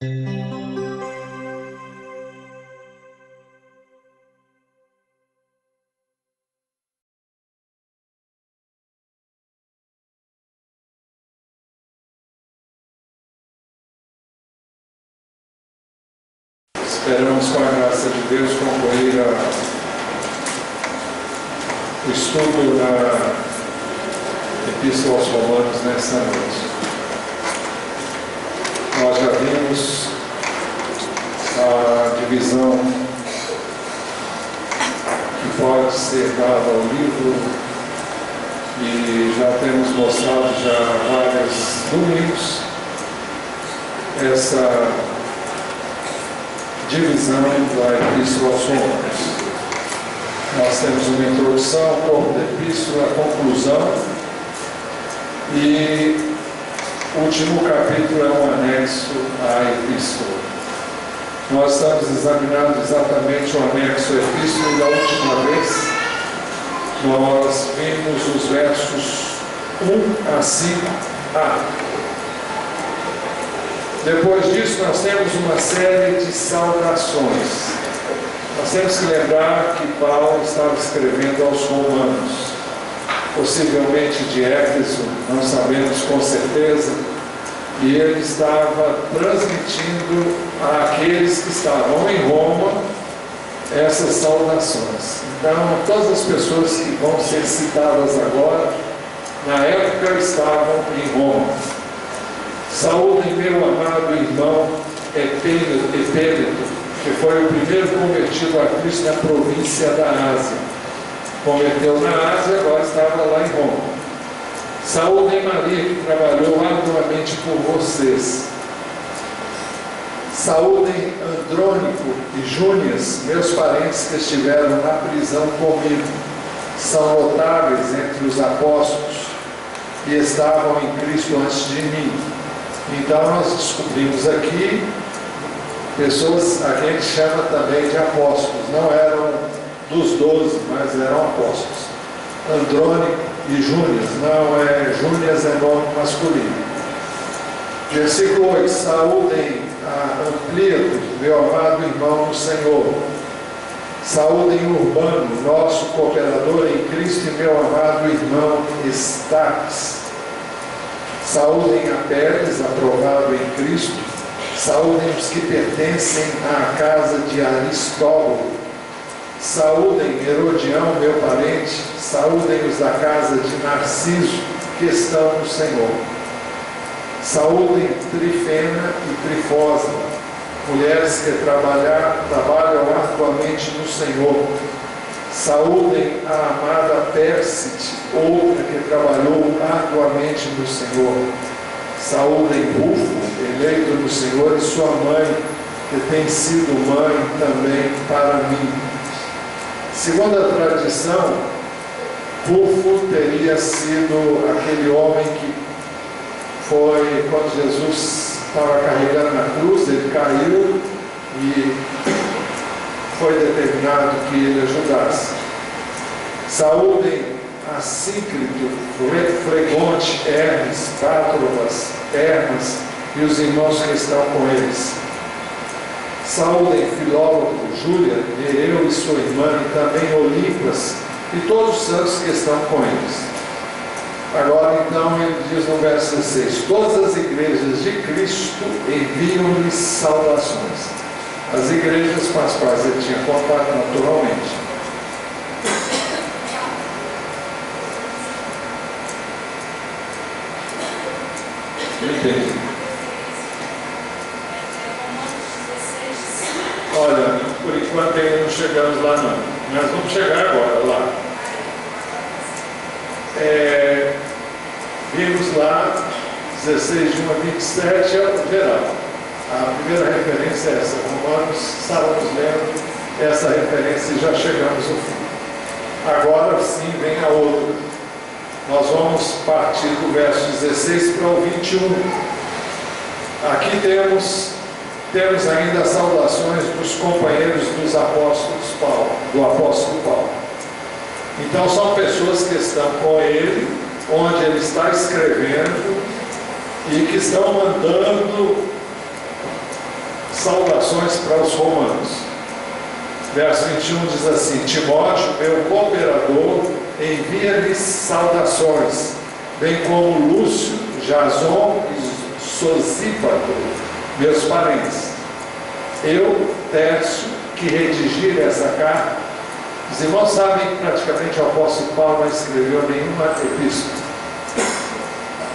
Esperamos, com a graça de Deus, concluir o estudo da Epístola aos Romanos nesta noite. Nós já vimos a divisão que pode ser dada ao livro e já temos mostrado já vários domingos essa divisão da Epístola aos Romanos. Nós temos uma introdução, o corpo da Epístola, a conclusão e o último capítulo é um anexo à Epístola. Nós estamos examinando exatamente o anexo à Epístola e da última vez nós vimos os versos 1 a 5a. Depois disso, nós temos uma série de saudações. Nós temos que lembrar que Paulo estava escrevendo aos romanos, possivelmente de Éfeso, não sabemos com certeza, e ele estava transmitindo àqueles que estavam em Roma essas saudações. Então, todas as pessoas que vão ser citadas agora, na época estavam em Roma. Saúdem meu amado irmão Epêneto, que foi o primeiro convertido a Cristo na província da Ásia. Converteu na Ásia, agora estava lá em Roma. Saúdem Maria, que trabalhou arduamente por vocês. Saúdem Andrônico e Júnias, meus parentes que estiveram na prisão comigo. São notáveis entre os apóstolos e estavam em Cristo antes de mim. Então nós descobrimos aqui pessoas a quem a gente chama também de apóstolos, não eram dos 12, mas eram apóstolos. Andrônico e Júnias, Júnias é nome masculino. Versículo 8, saúdem a Amplíato, meu amado irmão no Senhor. Saúdem Urbano, nosso cooperador em Cristo, e meu amado irmão Estaques. Saúdem a Pérez, aprovado em Cristo. Saúdem os que pertencem à casa de Aristóbulo. Saúdem Herodião, meu parente. Saúdem os da casa de Narciso, que estão no Senhor. Saúdem Trifena e Trifosa, mulheres que trabalham arduamente no Senhor. Saúdem a amada Pérside, outra que trabalhou arduamente no Senhor. Saúdem Rufo, eleito no Senhor, e sua mãe, que tem sido mãe também para mim. Segundo a tradição, Rufo teria sido aquele homem que foi, quando Jesus estava carregando na cruz, ele caiu e foi determinado que ele ajudasse. Saúdem a Sínclito, Flegonte, Hermes, Pátrobas, Hermas e os irmãos que estão com eles. Saúdem Filólogo, Júlia, Nereu e sua irmã, e também Olimpas, e todos os santos que estão com eles. Agora então ele diz no verso 16: todas as igrejas de Cristo enviam-lhes saudações. As igrejas com as quais ele tinha contato naturalmente. Entendi. Olha, por enquanto ainda não chegamos lá não. Nós vamos chegar agora lá. Vimos lá 16 de 1 a 27 é o geral. A primeira referência é essa. Romanos, estávamos lendo essa referência e já chegamos ao fim. Agora sim vem a outra. Nós vamos partir do verso 16 para o 21. Aqui temos ainda as saudações dos companheiros dos apóstolos do apóstolo Paulo. Então são pessoas que estão com ele, onde ele está escrevendo, e que estão mandando saudações para os romanos. Verso 21 diz assim: Timóteo, meu cooperador, envia-lhes saudações, bem como Lúcio, Jason e Sosípater, meus parentes. Eu, Tércio, que redigi essa carta. Os irmãos sabem que praticamente o apóstolo Paulo não escreveu nenhuma epístola,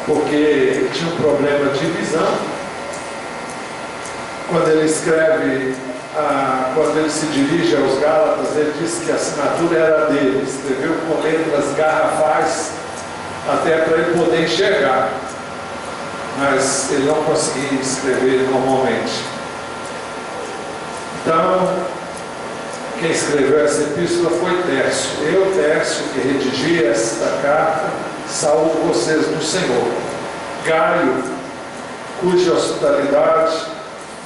porque ele tinha um problema de visão. Quando ele escreve, quando ele se dirige aos Gálatas, ele diz que a assinatura era dele, escreveu com letras garrafais, até para ele poder enxergar, mas ele não conseguia escrever normalmente. Então, quem escreveu essa epístola foi Tércio. Eu, Tércio, que redigi esta carta, saúdo vocês no Senhor. Gaio, cuja hospitalidade,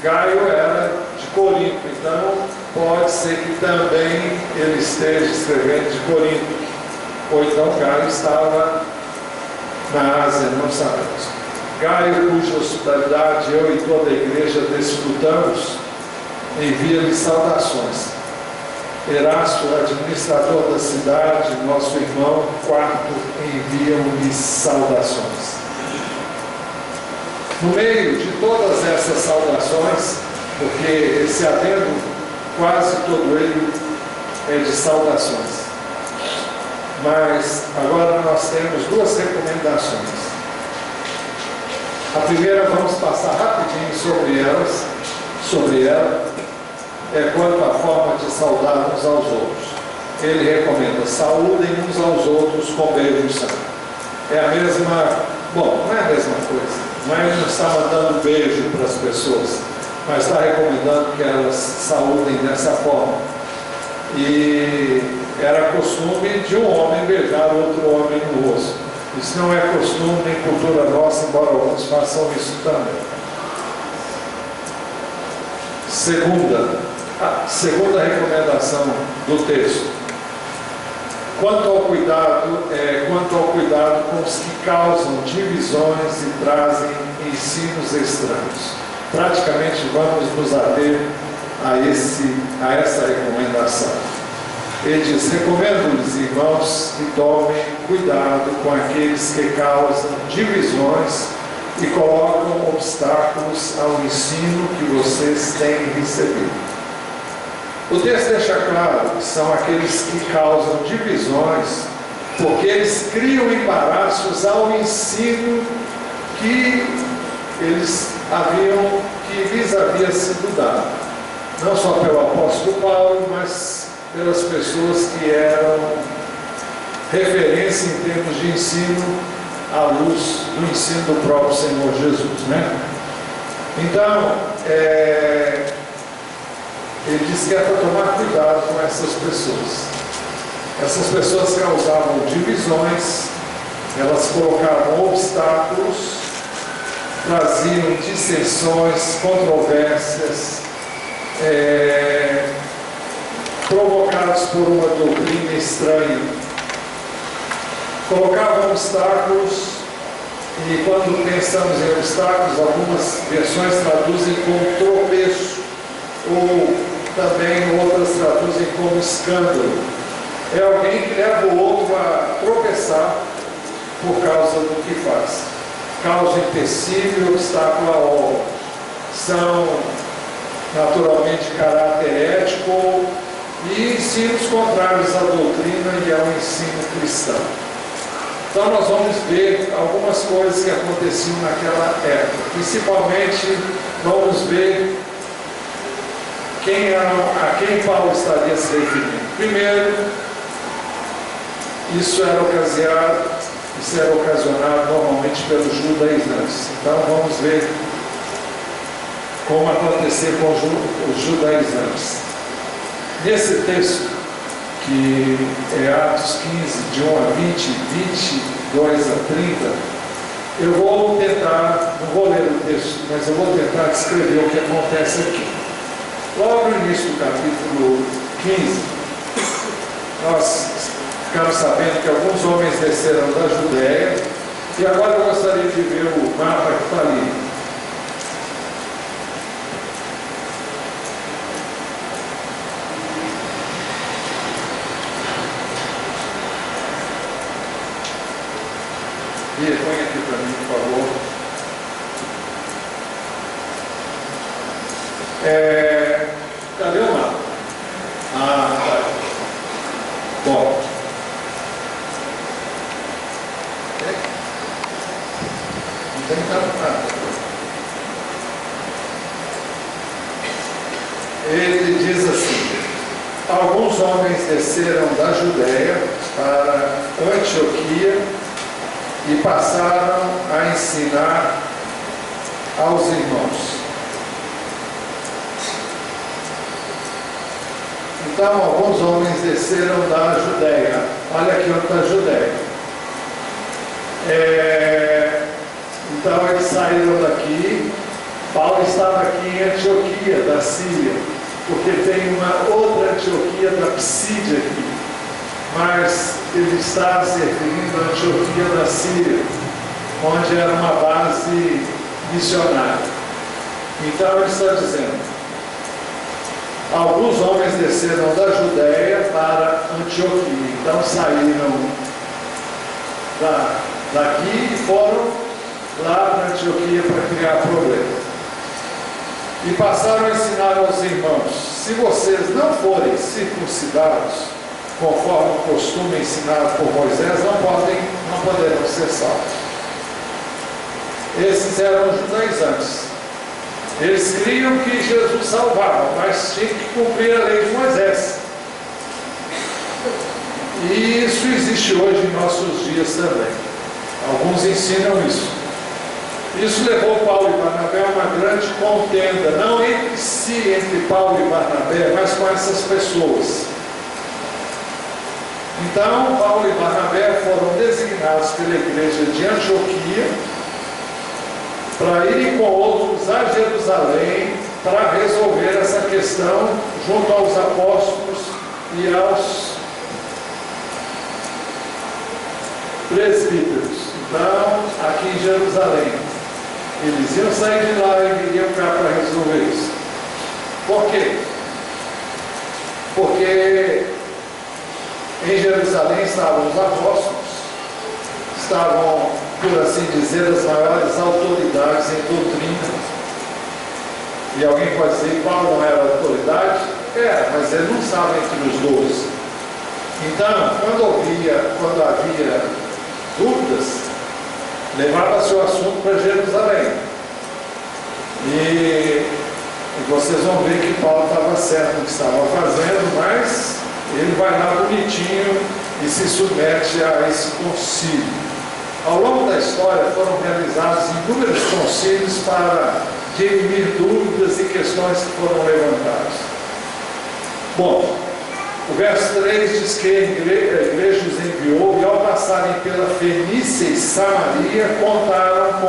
Gaio era de Corinto, então pode ser que também ele esteja escrevendo de Corinto, ou então Gaio estava na Ásia, não sabemos. Gaio, cuja hospitalidade eu e toda a igreja desfrutamos, envia-lhe saudações. Erasto, administrador da cidade, nosso irmão, Quarto, enviam-lhe saudações. No meio de todas essas saudações, porque esse adendo, quase todo ele é de saudações. Mas agora nós temos duas recomendações. A primeira, vamos passar rapidinho sobre ela, é quanto à forma de saudar uns aos outros. Ele recomenda: saúdem uns aos outros com beijo santo. É a mesma, bom, não é a mesma coisa, mas não está mandando beijo para as pessoas, mas está recomendando que elas saúdem dessa forma. E era costume de um homem beijar outro homem no rosto. Isso não é costume nem cultura nossa, embora alguns façam isso também. Segunda recomendação do texto: quanto ao cuidado com os que causam divisões e trazem ensinos estranhos. Praticamente vamos nos ater a essa recomendação. Ele diz: recomendo-lhes, irmãos, que tomem cuidado com aqueles que causam divisões e colocam obstáculos ao ensino que vocês têm recebido. O texto deixa claro que são aqueles que causam divisões porque eles criam embaraços ao ensino que lhes havia sido dado, não só pelo apóstolo Paulo, mas pelas pessoas que eram referência em termos de ensino à luz do ensino do próprio Senhor Jesus, né? Então, ele diz que é para tomar cuidado com essas pessoas. Essas pessoas causavam divisões, elas colocavam obstáculos, traziam dissensões, controvérsias, provocados por uma doutrina estranha. Colocavam obstáculos, e quando pensamos em obstáculos, algumas versões traduzem como tropeço, ou também outras traduzem como escândalo. É alguém que leva o outro a tropeçar por causa do que faz. Causa empecilho e obstáculo à obra. São naturalmente de caráter ético e ensinos contrários à doutrina e ao ensino cristão. Então nós vamos ver algumas coisas que aconteciam naquela época. Principalmente vamos ver a quem Paulo estaria se referindo. Primeiro, isso era ocasionado normalmente pelos judaizantes. Então vamos ver como acontecer com os judaizantes. Nesse texto, que é Atos 15, de 1 a 20, 22 a 30, eu vou tentar, não vou ler o texto, mas eu vou tentar descrever o que acontece aqui. Logo no início do capítulo 15, nós ficamos sabendo que alguns homens desceram da Judéia, e agora eu gostaria de ver o mapa que está ali. Cadê o mapa? Tá. Bom. Não tem nada. Ele diz assim: alguns homens desceram da Judéia para Antioquia e passaram a ensinar aos irmãos. Então, alguns homens desceram da Judéia. Olha aqui onde está a Judéia. Então, eles saíram daqui. Paulo estava aqui em Antioquia, da Síria, porque tem uma outra Antioquia da Psídia aqui. Mas ele está se referindo à Antioquia da Síria, onde era uma base missionária. Então, ele está dizendo: alguns homens desceram da Judéia para Antioquia. Então saíram daqui e foram lá para Antioquia para criar problema. E passaram a ensinar aos irmãos: se vocês não forem circuncidados, conforme o costume ensinado por Moisés, não poderão ser salvos. Esses eram os judaizantes. Eles criam que Jesus salvava, mas tinha que cumprir a lei de Moisés. E isso existe hoje em nossos dias também. Alguns ensinam isso. Isso levou Paulo e Barnabé a uma grande contenda, não entre si, entre Paulo e Barnabé, mas com essas pessoas. Então, Paulo e Barnabé foram designados pela igreja de Antioquia para irem com outros a Jerusalém para resolver essa questão junto aos apóstolos e aos presbíteros. Então, aqui em Jerusalém, eles iam sair de lá e viriam cá para resolver isso. Por quê? Porque em Jerusalém estavam os apóstolos, estavam, por assim dizer, as maiores autoridades em doutrina. E alguém pode dizer: Paulo não era autoridade? Era, mas ele não estava entre os 12. Então, quando havia dúvidas, levava-se o assunto para Jerusalém. E vocês vão ver que Paulo estava certo no que estava fazendo, mas ele vai lá bonitinho e se submete a esse concílio. Ao longo da história foram realizados inúmeros concílios para dirimir dúvidas e questões que foram levantadas. Bom, o verso 3 diz que a igreja os enviou e, ao passarem pela Fenícia e Samaria, contaram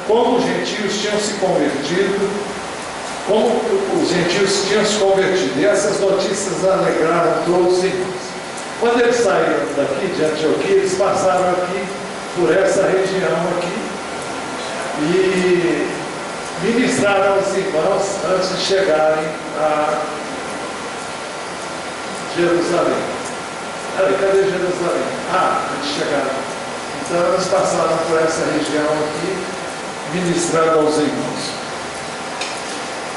como os gentios tinham se convertido, e essas notícias alegraram todos os irmãos. Quando eles saíram daqui de Antioquia, eles passaram aqui por essa região aqui e ministraram aos irmãos antes de chegarem a Jerusalém. Cadê Jerusalém? Antes de chegar. Então eles passaram por essa região aqui, ministrando aos irmãos.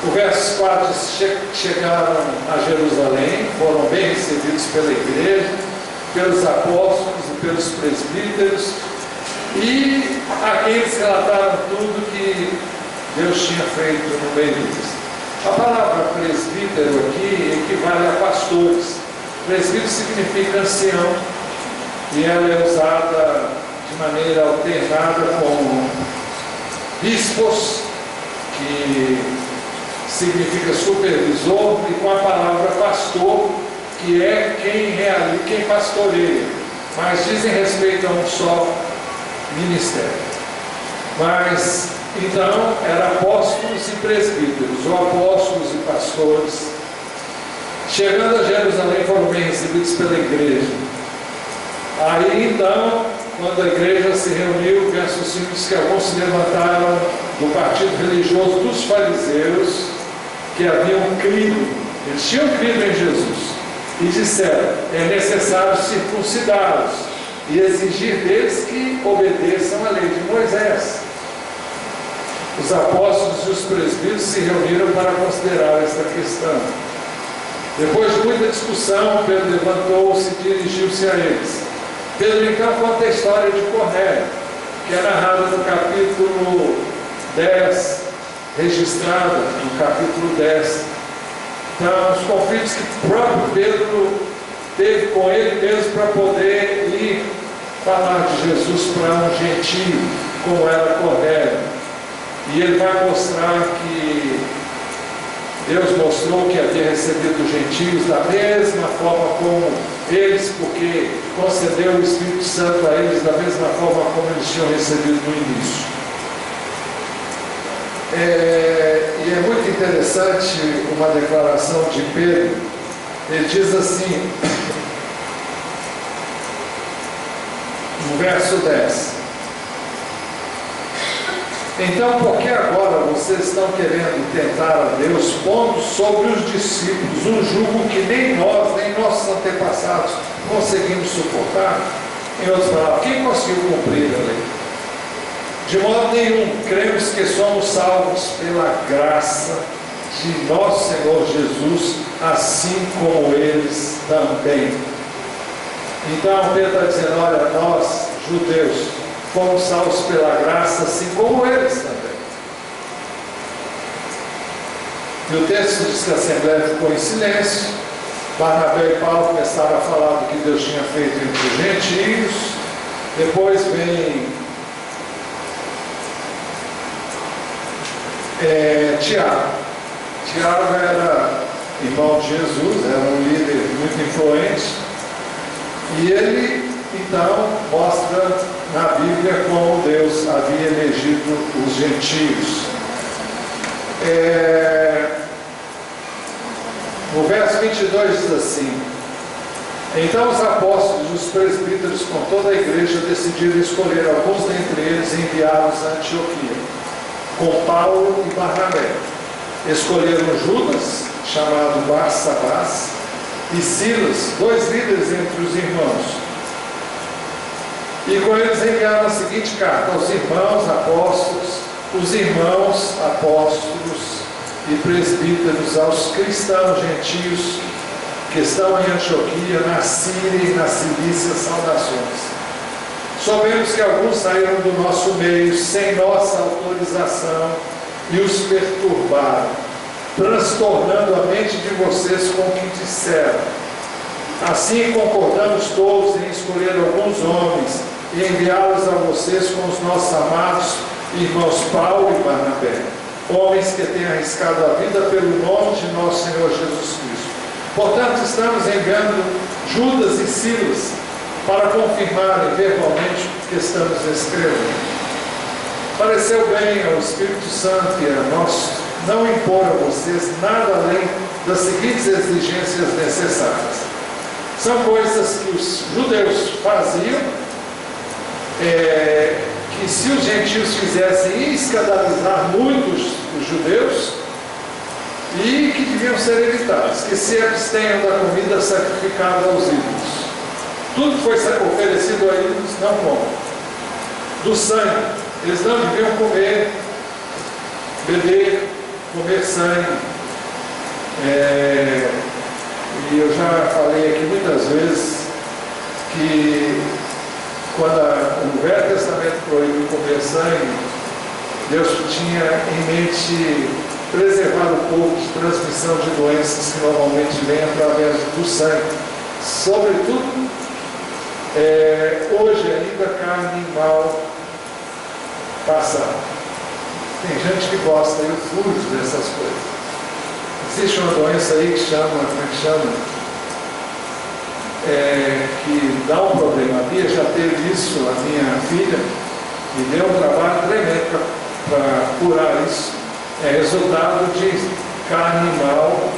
O verso 4 chegaram a Jerusalém, foram bem recebidos pela igreja, pelos apóstolos e pelos presbíteros, e aqui eles relataram tudo que Deus tinha feito no meio deles. A palavra presbítero aqui equivale a pastores. Presbítero significa ancião, e ela é usada de maneira alternada com bispos, que significa supervisor, e com a palavra pastor, que é quem pastoreia, mas dizem respeito a um só ministério. Mas então eram apóstolos e presbíteros, ou apóstolos e pastores. Chegando a Jerusalém, foram bem recebidos pela igreja. Aí então, quando a igreja se reuniu, o verso 5 diz que alguns se levantaram do partido religioso dos fariseus, que haviam crido, eles tinham crido em Jesus, e disseram: é necessário circuncidá-los e exigir deles que obedeçam à lei de Moisés. Os apóstolos e os presbíteros se reuniram para considerar esta questão. Depois de muita discussão, Pedro levantou-se e dirigiu-se a eles. Pedro então conta a história de Cornélio, que é narrada no capítulo 10, registrada no capítulo 10. Então, os conflitos que o próprio Pedro teve com ele mesmo para poder ir falar de Jesus para um gentio, como era Cornélio. E ele vai mostrar que Deus mostrou que havia recebido os gentios da mesma forma como eles, porque concedeu o Espírito Santo a eles da mesma forma como eles tinham recebido no início. E é muito interessante uma declaração de Pedro. Ele diz assim, no verso 10: então, por que agora vocês estão querendo tentar a Deus, pondo sobre os discípulos um jugo que nem nós, nem nossos antepassados conseguimos suportar? Em outras palavras, quem conseguiu cumprir a lei? De modo nenhum, cremos que somos salvos pela graça de nosso Senhor Jesus, assim como eles também. Então Pedro está dizendo, olha, nós, judeus, fomos salvos pela graça, assim como eles também. E o texto diz que a Assembleia ficou em silêncio. Barnabé e Paulo começaram a falar do que Deus tinha feito entre os gentios. Depois vem Tiago. Tiago era irmão de Jesus, era um líder muito influente. E ele, então, mostra na Bíblia como Deus havia elegido os gentios. No verso 22 diz assim: então os apóstolos e os presbíteros com toda a igreja decidiram escolher alguns dentre eles e enviá-los a Antioquia, com Paulo e Barnabé. Escolheram Judas, chamado Barsabás, e Silas, dois líderes entre os irmãos. E com eles enviaram a seguinte carta aos irmãos apóstolos, os irmãos apóstolos e presbíteros, aos cristãos gentios que estão em Antioquia, na Síria e na Cilícia, saudações. Soubemos que alguns saíram do nosso meio sem nossa autorização e os perturbaram, transtornando a mente de vocês com o que disseram. Assim concordamos todos em escolher alguns homens e enviá-los a vocês com os nossos amados irmãos Paulo e Barnabé, homens que têm arriscado a vida pelo nome de nosso Senhor Jesus Cristo. Portanto, estamos enviando Judas e Silas para confirmarem verbalmente o que estamos escrevendo. Pareceu bem ao Espírito Santo e a nós não impor a vocês nada além das seguintes exigências necessárias. São coisas que os judeus faziam, que se os gentios fizessem, ia escandalizar muitos os judeus, e que deviam ser evitados, que se abstenham da comida sacrificada aos ídolos. Tudo que foi oferecido a ídolos não comam. Do sangue, eles não deviam comer, beber, comer sangue. E eu já falei aqui muitas vezes que quando o Velho Testamento proibiu comer sangue, Deus tinha em mente preservar o povo de transmissão de doenças que normalmente vêm através do sangue. Sobretudo, hoje ainda carne animal passada. Tem gente que gosta, eu fujo dessas coisas. Existe uma doença aí que que dá um problema. A Bia já teve isso, a minha filha, e deu um trabalho tremendo para curar isso. É resultado de carne animal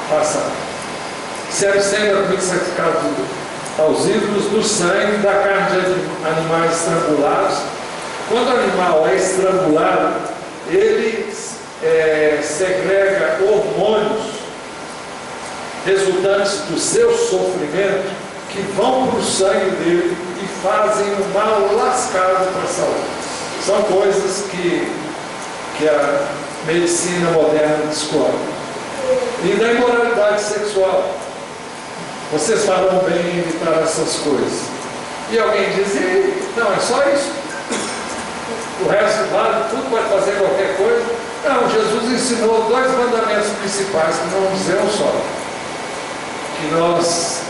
passada. Se abstém da comida sacrificada aos ídolos, do sangue, da carne de animais estrangulados. Quando o animal é estrangulado, ele segrega hormônios resultantes do seu sofrimento que vão para o sangue dele e fazem um mal lascado para a saúde. São coisas que que a medicina moderna descobre. E da imoralidade sexual. Vocês farão bem em evitar essas coisas. E alguém diz, não, é só isso? O resto vale, tudo pode fazer qualquer coisa? Não, Jesus ensinou 2 mandamentos principais, que não dizer um só. Que nós,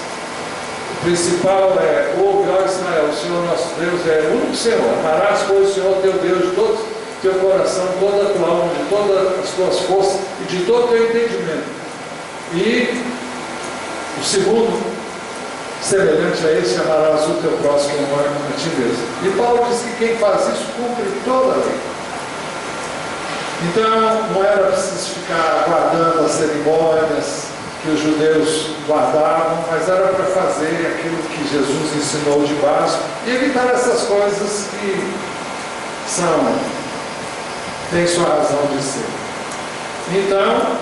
o principal é, ouve, ó Israel, o Senhor nosso Deus é o único Senhor. Amarás, pois, o Senhor teu Deus de todo o teu coração, toda a tua alma, de todas as tuas forças e de todo o teu entendimento. E o segundo, semelhante a esse, amarás o teu próximo como a ti mesmo. E Paulo diz que quem faz isso cumpre toda a lei. Então, não era preciso ficar guardando as cerimônias que os judeus guardavam, mas era para fazer aquilo que Jesus ensinou de básico e evitar essas coisas que têm sua razão de ser. Então,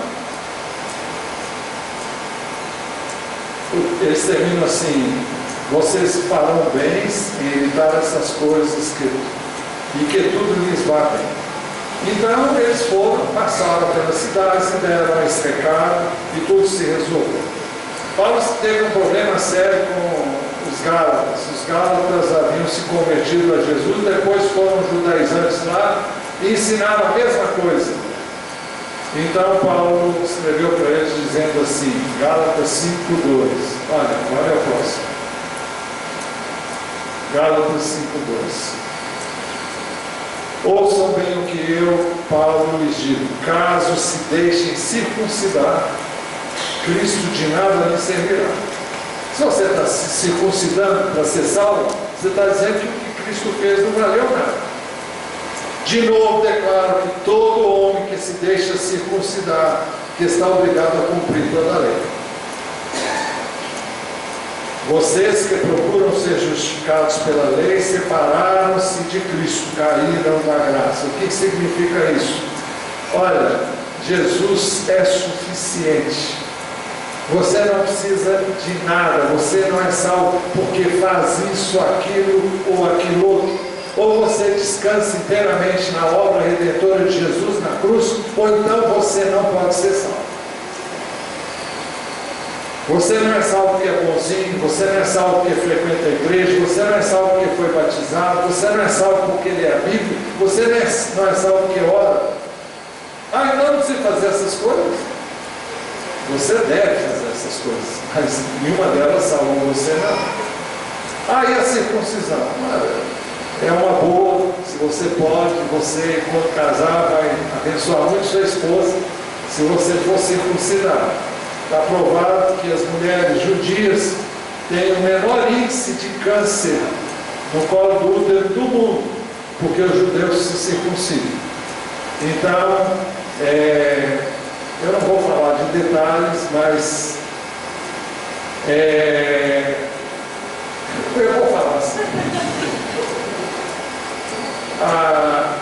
eles terminam assim: vocês farão bens em evitar essas coisas e que tudo lhes vá bem. Então eles passaram pelas cidades e deram esse recado e tudo se resolveu. Paulo teve um problema sério com os Gálatas. Os Gálatas haviam se convertido a Jesus, depois foram judaizantes lá e ensinaram a mesma coisa. Então Paulo escreveu para eles dizendo assim, Gálatas 5:2. Olha, agora é o próximo. Gálatas 5:2. Ouçam bem o que eu, Paulo, lhes digo: caso se deixem circuncidar, Cristo de nada lhes servirá. Se você está se circuncidando para ser salvo, você está dizendo que o que Cristo fez não valeu nada. De novo declaro que todo homem que se deixa circuncidar, que está obrigado a cumprir toda a lei. Vocês que procuram ser justificados pela lei, separaram-se de Cristo, caíram da graça. O que significa isso? Olha, Jesus é suficiente. Você não precisa de nada. Você não é salvo porque faz isso, aquilo ou aquilo outro. Ou você descansa inteiramente na obra redentora de Jesus na cruz, ou então você não pode ser salvo. Você não é salvo porque é bonzinho, você não é salvo porque frequenta a igreja, você não é salvo porque foi batizado, você não é salvo porque lê a Bíblia, você não é salvo porque ora. Então não precisa fazer essas coisas. Você deve fazer essas coisas, mas nenhuma delas salva você não. E a circuncisão? É uma boa, se você pode, você quando casar vai abençoar muito sua esposa, se você for circuncidar. Está provado que as mulheres judias têm o menor índice de câncer no colo do útero do mundo, porque os judeus se circuncidam. Então, eu não vou falar de detalhes, mas eu vou falar assim.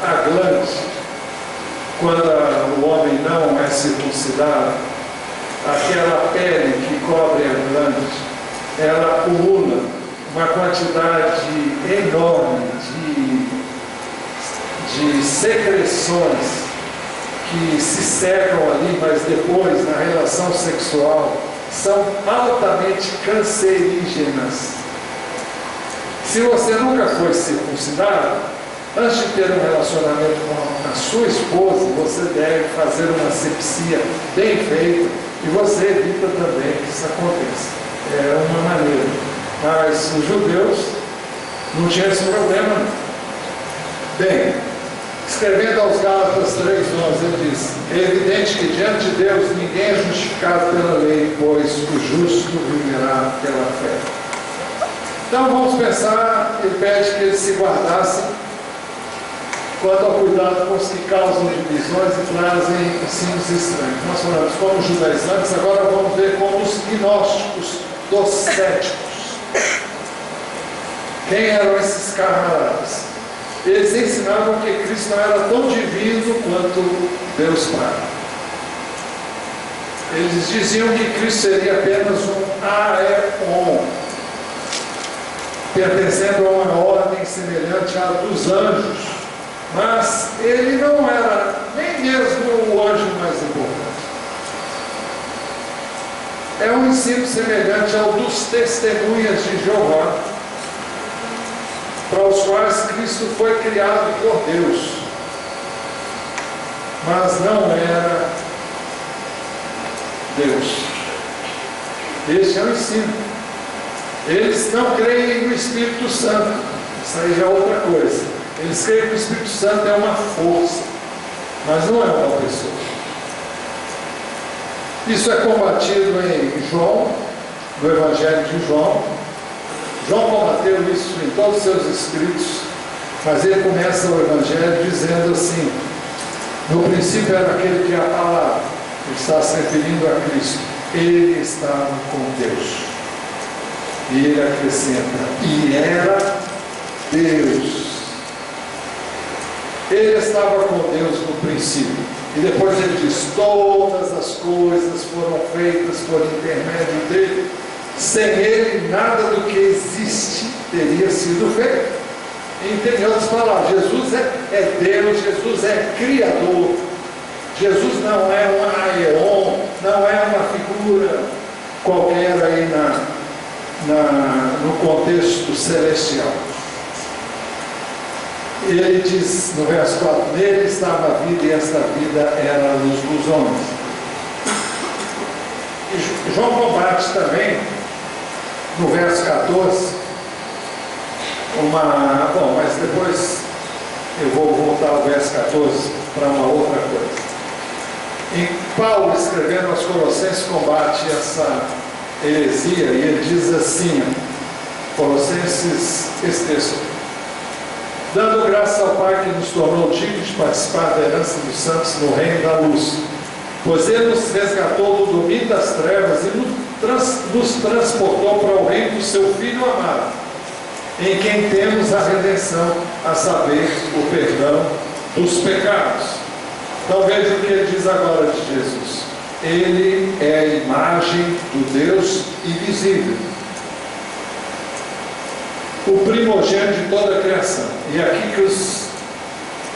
A glande, quando o homem não é circuncidado, aquela pele que cobre a glande, ela acumula uma quantidade enorme de secreções que se secam ali, mas depois, na relação sexual, são altamente cancerígenas. Se você nunca foi circuncidado, antes de ter um relacionamento com a sua esposa, você deve fazer uma asepsia bem feita e você evita também que isso aconteça. É uma maneira. Mas os judeus não tinham esse problema. Bem, escrevendo aos Gálatas 3:11, ele diz: é evidente que diante de Deus ninguém é justificado pela lei, pois o justo viverá pela fé. Então vamos pensar, ele pede que eles se guardassem quanto ao cuidado com os que causam divisões e trazem ensinos estranhos. Nós falamos como os judaizantes, agora vamos ver como os gnósticos dos céticos. Quem eram esses camaradas? Eles ensinavam que Cristo não era tão divino quanto Deus Pai. Eles diziam que Cristo seria apenas um aeon, pertencendo a uma ordem semelhante à dos anjos. Mas ele não era É um ensino semelhante ao dos testemunhas de Jeová, para os quais Cristo foi criado por Deus, mas não era Deus. Este é o ensino. Eles não creem no Espírito Santo, isso aí já é outra coisa. Eles creem que o Espírito Santo é uma força, mas não é uma pessoa. Isso é combatido em João, no Evangelho de João. João combateu isso em todos os seus escritos, mas ele começa o Evangelho dizendo assim: no princípio era aquele que é a palavra, está se referindo a Cristo. Ele estava com Deus. E ele acrescenta: e era Deus. Ele estava com Deus no princípio. E depois ele diz: todas as coisas foram feitas por intermédio dele. Sem ele, nada do que existe teria sido feito. Em outras palavras, Jesus é Deus, Jesus é Criador. Jesus não é um aeon, não é uma figura qualquer aí no contexto celestial. Ele diz no verso 4: nele estava a vida e esta vida era a luz dos homens. E João combate também no verso 14 bom, mas depois eu vou voltar ao verso 14 para uma outra coisa. Em Paulo, escrevendo aos Colossenses, combate essa heresia, e ele diz assim, Colossenses, esse texto: dando graças ao Pai que nos tornou dignos de participar da herança dos santos no reino da luz, pois ele nos resgatou do domínio das trevas e nos transportou para o reino do seu Filho amado, em quem temos a redenção, a saber, o perdão dos pecados. Então veja o que ele diz agora de Jesus: ele é a imagem do Deus invisível, o primogênito de toda a criação. E é aqui que os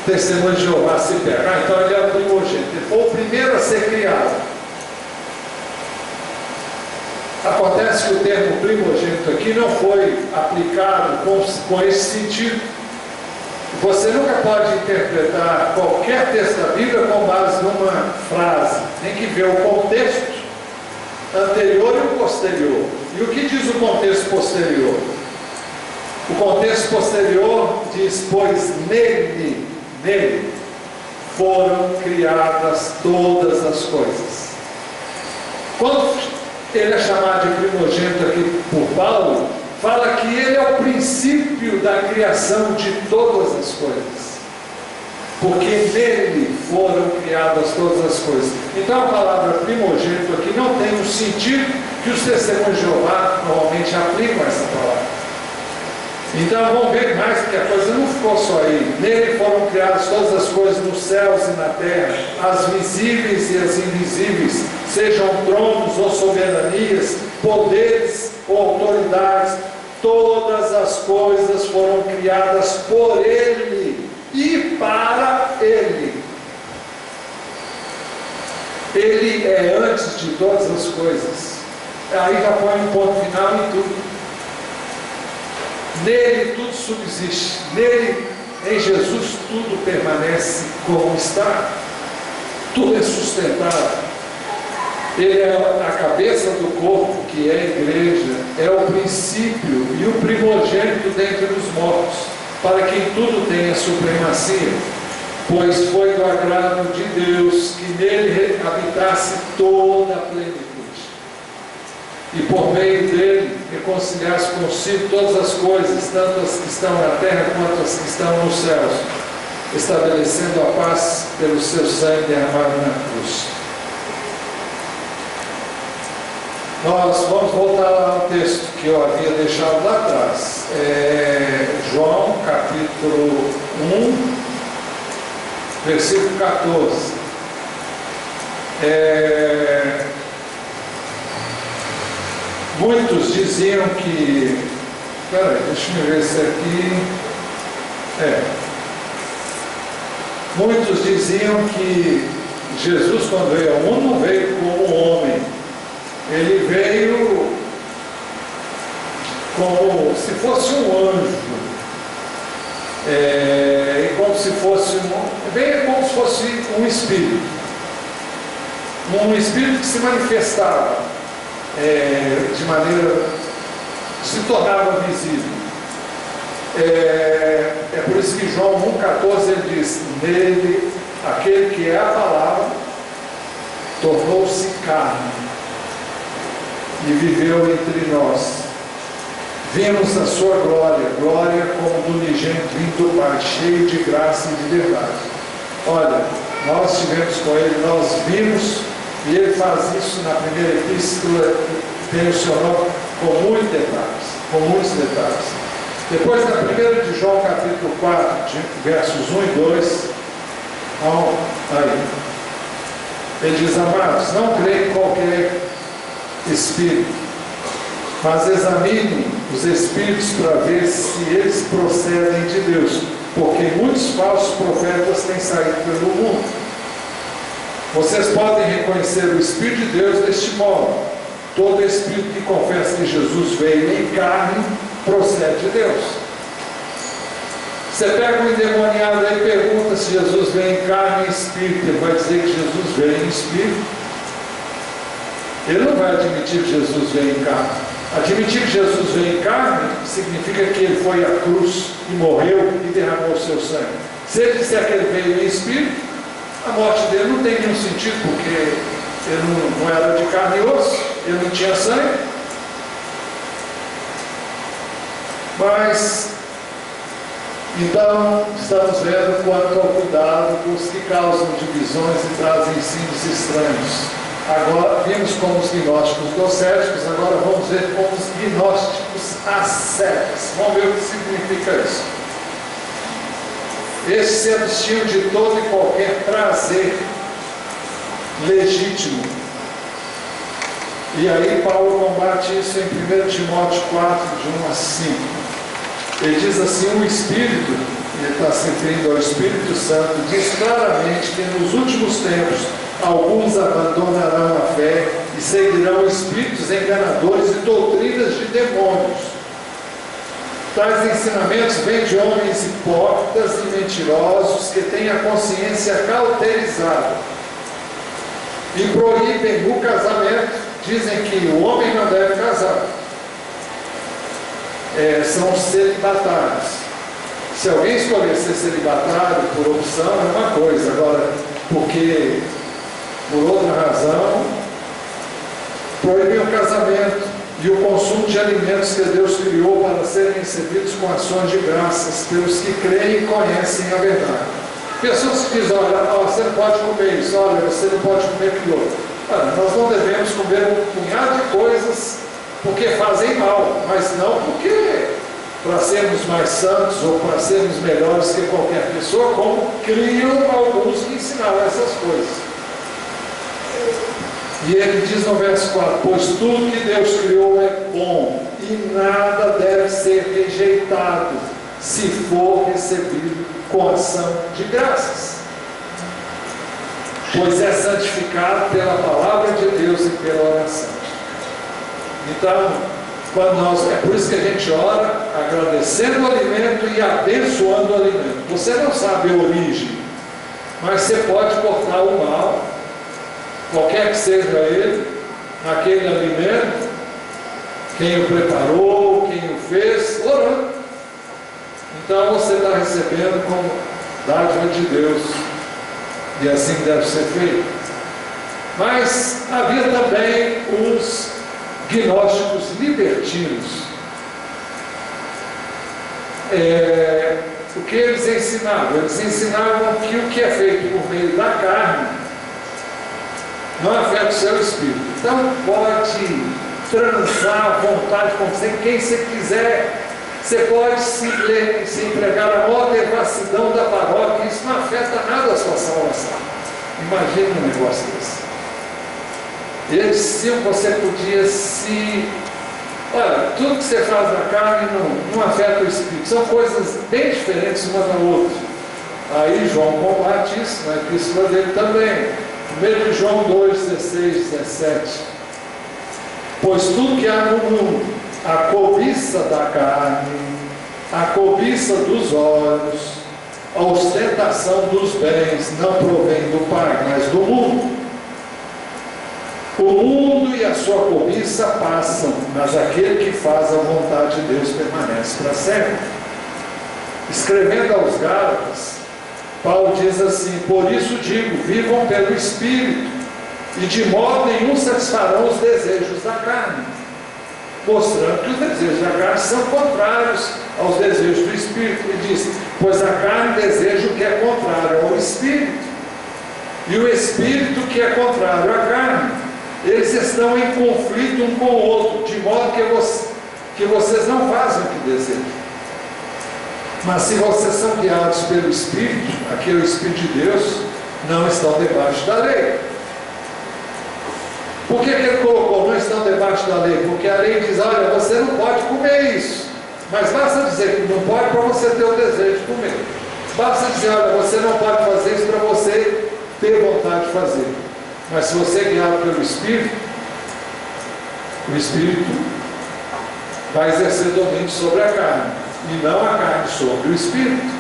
testemunhos de Jeová se pegam. Então ele é o primogênito, ele foi o primeiro a ser criado. Acontece que o termo primogênito aqui não foi aplicado com esse sentido. Você nunca pode interpretar qualquer texto da Bíblia com base numa frase. Tem que ver o contexto anterior e o posterior. E o que diz o contexto posterior? O contexto posterior diz: pois nele foram criadas todas as coisas. Quando ele é chamado de primogênito aqui por Paulo, fala que ele é o princípio da criação de todas as coisas, porque nele foram criadas todas as coisas. Então a palavra primogênito aqui não tem o sentido que os testemunhos de Jeová normalmente aplicam essa palavra. Então vamos ver mais, porque a coisa não ficou só aí. Nele foram criadas todas as coisas nos céus e na terra, as visíveis e as invisíveis, sejam tronos ou soberanias, poderes ou autoridades. Todas as coisas foram criadas por ele e para ele. Ele é antes de todas as coisas. Aí já põe um ponto final em tudo. Nele tudo subsiste, nele, em Jesus, tudo permanece como está, tudo é sustentado. Ele é a cabeça do corpo, que é a igreja, é o princípio e o primogênito dentre os mortos, para que em tudo tenha supremacia, pois foi do agrado de Deus que nele habitasse toda a plenitude, e por meio dele reconciliasse consigo todas as coisas, tanto as que estão na terra quanto as que estão nos céus, estabelecendo a paz pelo seu sangue derramado na cruz. Nós vamos voltar lá ao texto que eu havia deixado lá atrás. João capítulo 1, versículo 14. Muitos diziam que... Peraí, deixa eu ver isso aqui. Muitos diziam que Jesus, quando veio ao mundo, não veio como homem, ele veio como se fosse um anjo, e como se fosse um espírito, que se manifestava de maneira, se tornava visível. É por isso que João 1,14 ele diz: nele, aquele que é a palavra, tornou-se carne e viveu entre nós. Vimos a sua glória, glória como do unigênito vindo do Pai, cheio de graça e de verdade. Olha, nós estivemos com ele, nós vimos, e ele faz isso na primeira epístola, tem o seu nome com muitos detalhes. Depois, na 1 de João, capítulo 4, versos 1 e 2, aí, ele diz: amados, não creem em qualquer espírito, mas examinem os espíritos para ver se eles procedem de Deus, porque muitos falsos profetas têm saído pelo mundo. Vocês podem reconhecer o Espírito de Deus deste modo: todo espírito que confessa que Jesus veio em carne procede de Deus. Você pega um endemoniado aí e pergunta se Jesus veio em carne e espírito, ele vai dizer que Jesus veio em espírito. Ele não vai admitir que Jesus veio em carne. Admitir que Jesus veio em carne significa que ele foi à cruz e morreu e derramou o seu sangue. Se ele disser que ele veio em espírito, a morte dele não tem nenhum sentido, porque ele não era de carne e osso, ele não tinha sangue. Mas, então, estamos vendo quanto ao cuidado dos que causam divisões e trazem ensinos estranhos. Agora, vimos com os gnósticos docéticos, agora vamos ver com os gnósticos ascéticos. Vamos ver o que significa isso. Estes se abstinham de todo e qualquer prazer legítimo. E aí Paulo combate isso em 1 Timóteo 4, de 1 a 5. Ele diz assim: o Espírito, ele está se referindo ao Espírito Santo, diz claramente que nos últimos tempos alguns abandonarão a fé e seguirão espíritos enganadores e doutrinas de demônios. Tais ensinamentos vêm de homens hipócritas e mentirosos que têm a consciência cauterizada e proíbem o casamento. Dizem que o homem não deve casar. São celibatários. Se alguém escolher ser celibatário por opção, é uma coisa. Agora, porque por outra razão, proíbem o casamento e o consumo de alimentos que Deus criou para serem recebidos com ações de graças pelos que creem e conhecem a verdade. Pessoas que dizem: olha, você não pode comer isso, olha, você não pode comer aquilo. Nós não devemos comer um punhado de coisas porque fazem mal, mas não porque para sermos mais santos ou para sermos melhores que qualquer pessoa, como criam alguns que ensinaram essas coisas. E ele diz no verso 4: pois tudo que Deus criou é bom e nada deve ser rejeitado se for recebido com ação de graças, pois é santificado pela palavra de Deus e pela oração. Então, é por isso que a gente ora agradecendo o alimento e abençoando o alimento. Você não sabe a origem, mas você pode cortar o mal, qualquer que seja ele, naquele alimento, quem o preparou, quem o fez, orando. Então você está recebendo como dádiva de Deus, e assim deve ser feito. Mas havia também os gnósticos libertinos. O que eles ensinavam? Eles ensinavam que o que é feito por meio da carne não afeta o seu espírito. Então pode transar à vontade com você, quem você quiser. Você pode se empregar a maior devassidão da paróquia, isso não afeta nada a sua salvação. Imagina um negócio desse. Eles diziam que você podia se... Olha, tudo que você faz na carne não afeta o espírito. São coisas bem diferentes uma da outra. Aí João combate isso na epístola dele também. 1 João 2, 16, 17. Pois tudo que há no mundo, a cobiça da carne, a cobiça dos olhos, a ostentação dos bens, não provém do Pai, mas do mundo. O mundo e a sua cobiça passam, mas aquele que faz a vontade de Deus permanece para sempre. Escrevendo aos Gálatas, Paulo diz assim: por isso digo, vivam pelo Espírito, e de modo nenhum satisfarão os desejos da carne, mostrando que os desejos da carne são contrários aos desejos do Espírito. E diz: pois a carne deseja o que é contrário ao Espírito, e o Espírito que é contrário à carne. Eles estão em conflito um com o outro, de modo que vocês não fazem o que desejam. Mas se vocês são guiados pelo Espírito, aqui é o Espírito de Deus, não estão debaixo da lei. Por que ele colocou não estão debaixo da lei? Porque a lei diz: olha, você não pode comer isso. Mas basta dizer que não pode para você ter o desejo de comer. Basta dizer: olha, você não pode fazer isso para você ter vontade de fazer. Mas se você é guiado pelo Espírito, o Espírito vai exercer domínio sobre a carne, e não a carne sobre o Espírito.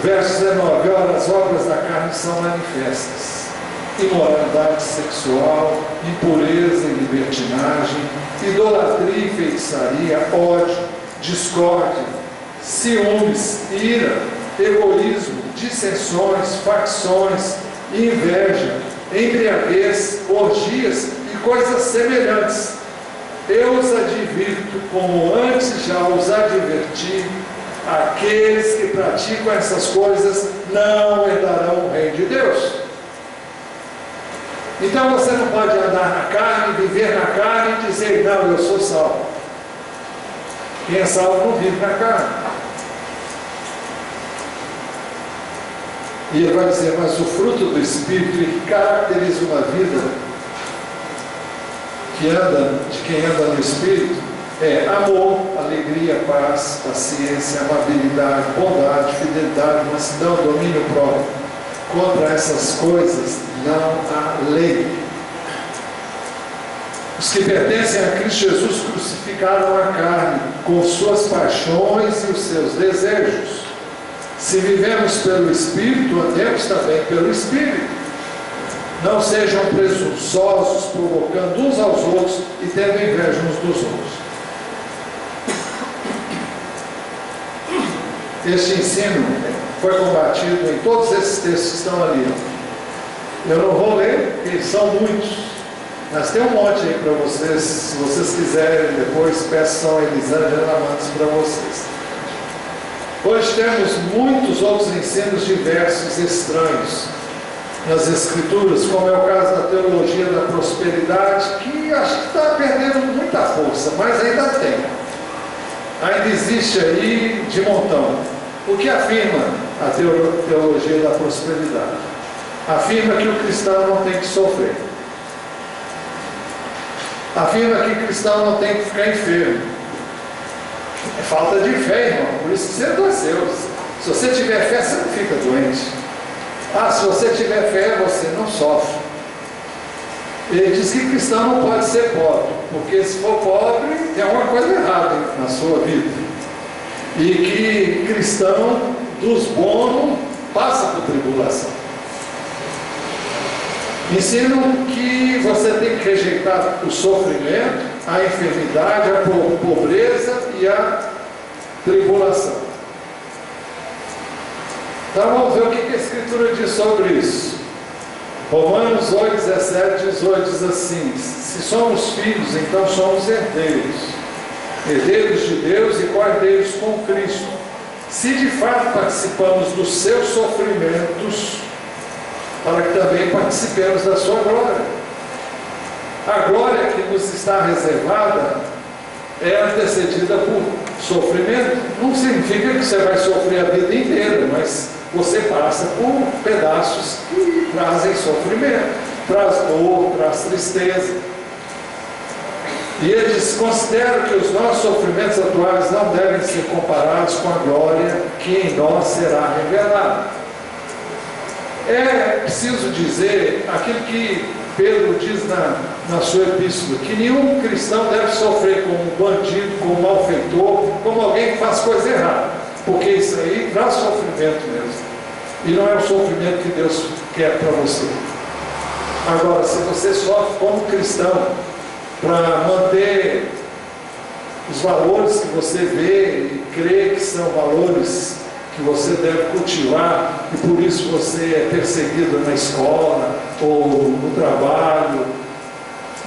Verso 19: ora, as obras da carne são manifestas: imoralidade sexual, impureza e libertinagem, idolatria e feitiçaria, ódio, discórdia, ciúmes, ira, egoísmo, dissensões, facções, inveja, embriaguez, orgias e coisas semelhantes. Eu os advirto, como antes já os adverti: aqueles que praticam essas coisas não herdarão o reino de Deus. Então você não pode andar na carne, viver na carne e dizer: não, eu sou salvo. Quem é salvo não vive na carne. E ele vai dizer: mas o fruto do Espírito, que caracteriza uma vida de quem anda no Espírito, é amor, alegria, paz, paciência, amabilidade, bondade, fidelidade, mansidão, domínio próprio. Contra essas coisas não há lei. Os que pertencem a Cristo Jesus crucificaram a carne com suas paixões e os seus desejos. Se vivemos pelo Espírito, andemos também pelo Espírito. Não sejam presunçosos, provocando uns aos outros e tendo inveja uns dos outros. Este ensino foi combatido em todos esses textos que estão ali. Eu não vou ler, porque são muitos, mas tem um monte aí para vocês. Se vocês quiserem, depois peçam a Elisângela, ela manda isso para vocês. Hoje temos muitos outros ensinos diversos e estranhos nas Escrituras, como é o caso da teologia da prosperidade, que acho que está perdendo muita força, mas ainda tem. Ainda existe aí de montão. O que afirma a teologia da prosperidade? Afirma que o cristão não tem que sofrer. Afirma que o cristão não tem que ficar enfermo. É falta de fé, irmão. Por isso que você adoeceu. Se você tiver fé, você não fica doente. Se você tiver fé, você não sofre. Ele diz que cristão não pode ser pobre, porque se for pobre, tem alguma coisa errada na sua vida. E que cristão dos bons passa por tribulação. Ensinam que você tem que rejeitar o sofrimento, a enfermidade, a pobreza e a tribulação. Então vamos ver o que a Escritura diz sobre isso. Romanos 8, 17, 18 diz assim: se somos filhos, então somos herdeiros, herdeiros de Deus e co-herdeiros com Cristo, se de fato participamos dos seus sofrimentos, para que também participemos da sua glória. A glória que nos está reservada é antecedida por sofrimento. Não significa que você vai sofrer a vida inteira, mas você passa por pedaços que trazem sofrimento, traz dor, traz tristeza. E ele diz: considero que os nossos sofrimentos atuais não devem ser comparados com a glória que em nós será revelada. É preciso dizer aquilo que Pedro diz na sua epístola que nenhum cristão deve sofrer como um bandido, como um malfeitor, como alguém que faz coisa errada, porque isso aí traz sofrimento mesmo, e não é o sofrimento que Deus quer para você. Agora, se você sofre como cristão para manter os valores que você vê e crê que são valores que você deve cultivar, e por isso você é perseguido na escola ou no trabalho.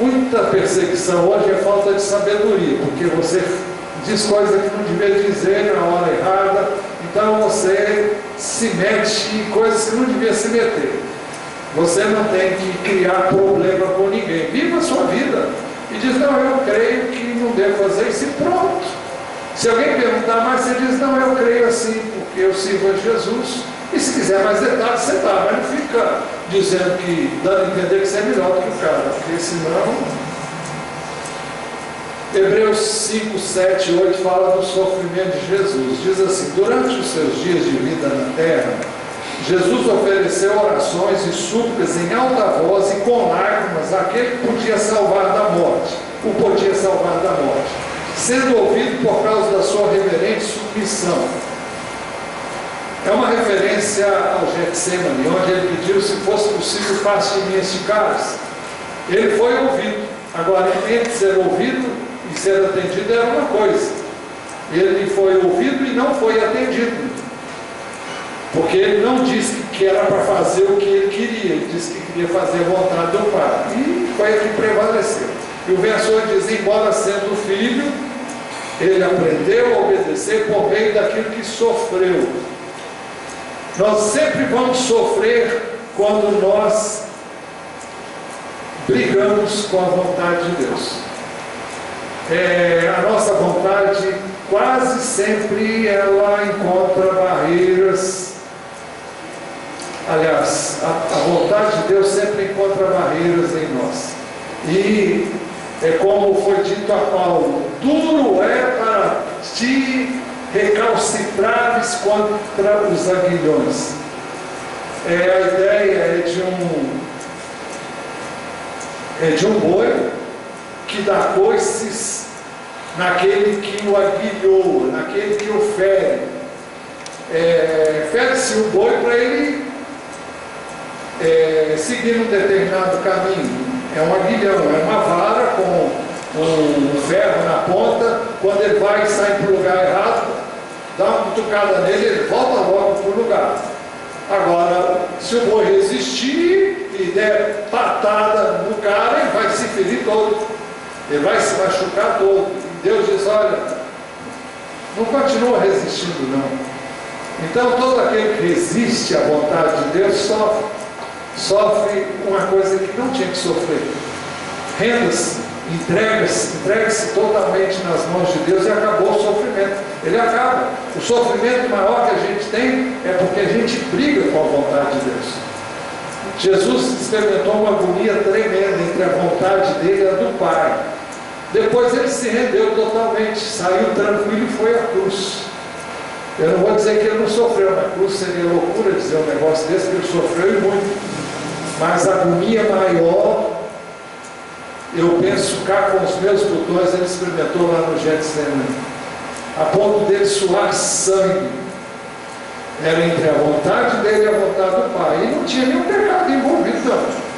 Muita perseguição hoje é falta de sabedoria, porque você diz coisas que não devia dizer na hora errada, então você se mete em coisas que não devia se meter. Você não tem que criar problema com ninguém. Viva a sua vida e diz: não, eu creio que não devo fazer isso, e pronto. Se alguém perguntar mais, você diz: não, eu creio assim, porque eu sirvo a Jesus. E se quiser mais detalhes, você dá, mas não fica dizendo que, dando a entender que você é melhor do que o cara, porque senão. Hebreus 5, 7, 8 fala do sofrimento de Jesus. Diz assim: durante os seus dias de vida na terra, Jesus ofereceu orações e súplicas em alta voz e com lágrimas àquele que podia salvar da morte, o podia salvar da morte, sendo ouvido por causa da sua reverente submissão. É uma referência ao Getsemane, onde ele pediu: se fosse possível, passe de mim este cálice. Ele foi ouvido. Agora, entre ser ouvido e ser atendido era uma coisa. Ele foi ouvido e não foi atendido, porque ele não disse que era para fazer o que ele queria, ele disse que queria fazer a vontade do Pai, e foi a que prevaleceu. E o verso 8 diz: embora sendo filho, ele aprendeu a obedecer por meio daquilo que sofreu. Nós sempre vamos sofrer quando nós brigamos com a vontade de Deus. A nossa vontade quase sempre ela encontra barreiras. Aliás, a vontade de Deus sempre encontra barreiras em nós. E é como foi dito a Paulo: duro é para ti recalcitrares contra os aguilhões. A ideia é de um boi que dá coices naquele que o aguilhou, naquele que o fere. Fere-se o boi para ele seguir um determinado caminho. É um aguilhão, é uma vara com um ferro na ponta. Quando ele vai e sai para o lugar errado, dá uma cutucada nele, ele volta logo para o lugar. Agora, se o boi resistir e der patada no cara, ele vai se ferir todo, ele vai se machucar todo. E Deus diz: olha, não continua resistindo não. Então todo aquele que resiste à vontade de Deus sofre uma coisa que não tinha que sofrer. Renda-se, entregue-se totalmente nas mãos de Deus, e acabou o sofrimento. Ele acaba. O sofrimento maior que a gente tem é porque a gente briga com a vontade de Deus. Jesus experimentou uma agonia tremenda entre a vontade dele e a do Pai. Depois ele se rendeu totalmente, saiu tranquilo e foi à cruz. Eu não vou dizer que ele não sofreu na cruz, seria loucura dizer um negócio desse, que ele sofreu e muito. Mas a agonia maior, eu penso cá com os meus botões, ele experimentou lá no Getsemane, a ponto dele suar sangue. Era entre a vontade dele e a vontade do Pai, e não tinha nenhum pecado envolvido não.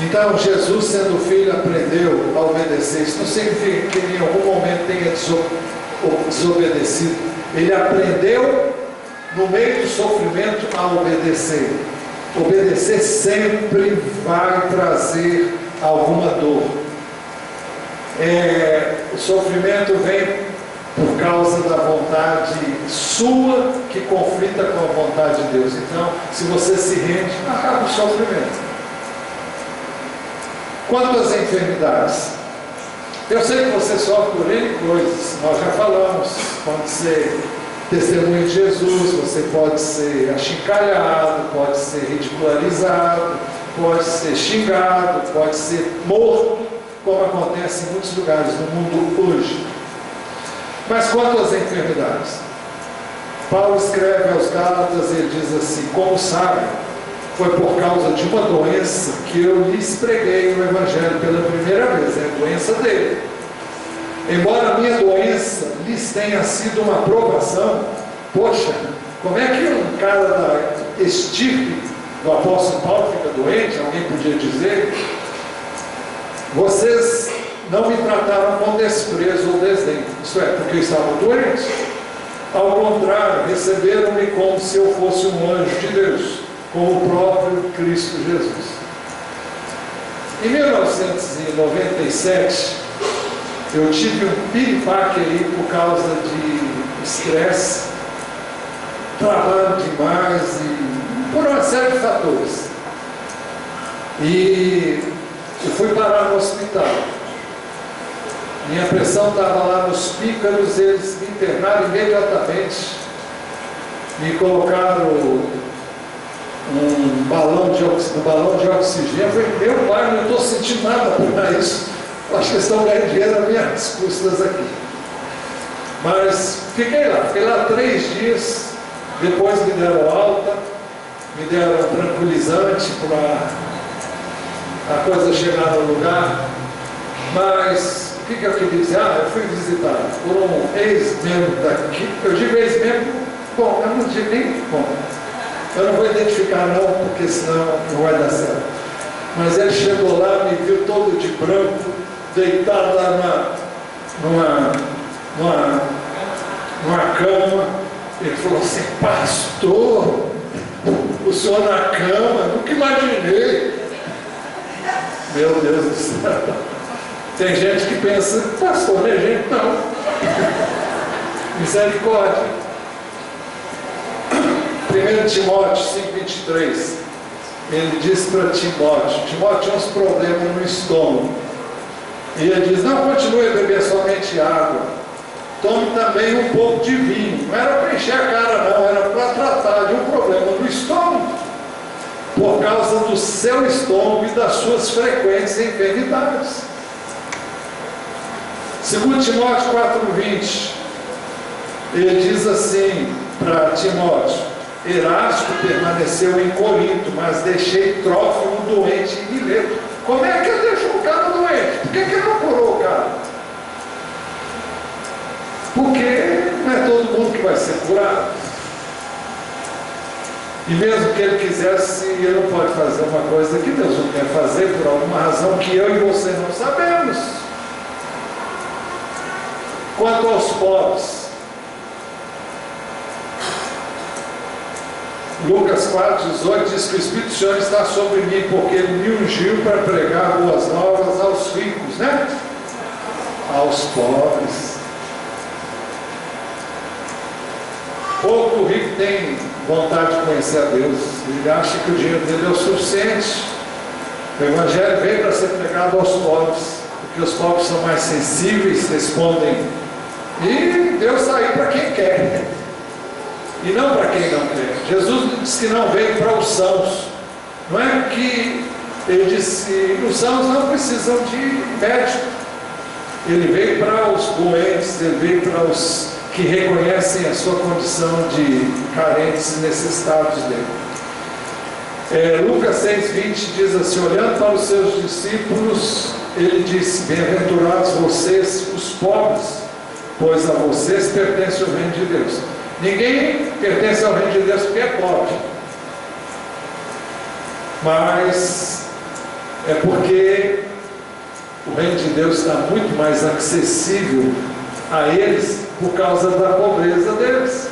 Então Jesus, sendo filho, aprendeu a obedecer. Isso não significa que ele em algum momento tenha desobedecido. Ele aprendeu no meio do sofrimento a obedecer. Obedecer sempre vai trazer alguma dor. O sofrimento vem por causa da vontade sua que conflita com a vontade de Deus. Então, se você se rende, acaba o sofrimento. Quanto às enfermidades, eu sei que você sofre por N coisas. Nós já falamos. Pode ser testemunha de Jesus, você pode ser achincalhado, pode ser ridicularizado, pode ser xingado, pode ser morto, como acontece em muitos lugares no mundo hoje. Mas quanto às enfermidades, Paulo escreve aos Gálatas e ele diz assim: como sabem, foi por causa de uma doença que eu lhes preguei o Evangelho pela primeira vez, é a doença dele. Embora a minha doença lhes tenha sido uma provação, poxa, como é que um cara da estirpe do apóstolo Paulo fica doente? Alguém podia dizer: vocês não me trataram com desprezo ou desdém, isto é, porque eu estava doente. Ao contrário, receberam-me como se eu fosse um anjo de Deus, como o próprio Cristo Jesus. Em 1997, eu tive um piripaque aí por causa de estresse, trabalho demais e por uma série de fatores. E eu fui parar no hospital. Minha pressão estava lá nos pícaros, eles me internaram imediatamente, me colocaram um balão de oxigênio. Eu falei: meu pai, não estou sentindo nada por isso. Acho que eles estão ganhando dinheiro nas minhas custas aqui. Mas fiquei lá 3 dias, depois me deram alta, me deram tranquilizante para a coisa chegar no lugar. Mas o que eu queria dizer? Eu fui visitado por um ex-membro daqui. Eu digo ex-membro, bom, eu não digo nem bom. Eu não vou identificar não, porque senão não vai dar certo. Mas ele chegou lá, me viu todo de branco, deitado lá numa cama. Ele falou assim: pastor, o senhor na cama? Nunca imaginei. Meu Deus do céu. Tem gente que pensa: pastor não é gente, não. Misericórdia. 1 Timóteo 5,23, ele diz para Timóteo tinha uns problemas no estômago, e ele diz: não continue a beber somente água, tome também um pouco de vinho. Não era para encher a cara não, era para tratar de um problema no estômago, por causa do seu estômago e das suas frequentes enfermidades. 2 Timóteo 4,20, ele diz assim para Timóteo: Erasto permaneceu em Corinto, mas deixei Trófimo doente em Mileto. Como é que ele deixou o cara doente? Por que ele não curou o cara? Porque não é todo mundo que vai ser curado. E mesmo que ele quisesse, ele não pode fazer uma coisa que Deus não quer fazer por alguma razão que eu e você não sabemos. Quanto aos pobres, Lucas 4,18 diz que o Espírito do Senhor está sobre mim, porque ele me ungiu para pregar boas novas aos ricos, né? Aos pobres. Pouco rico tem vontade de conhecer a Deus. Ele acha que o dinheiro dele é o suficiente. O Evangelho veio para ser pregado aos pobres, porque os pobres são mais sensíveis, respondem. E Deus está aí para quem quer, e não para quem não quer. Jesus disse que não veio para os sãos. Não é que ele disse: os sãos não precisam de médico. Ele veio para os doentes, ele veio para os que reconhecem a sua condição de carentes e necessitados dele. Lucas 6,20 diz assim: olhando para os seus discípulos, ele disse: bem-aventurados vocês, os pobres, pois a vocês pertence o reino de Deus. Ninguém pertence ao reino de Deus porque é pobre, mas é porque o reino de Deus está muito mais acessível a eles por causa da pobreza deles.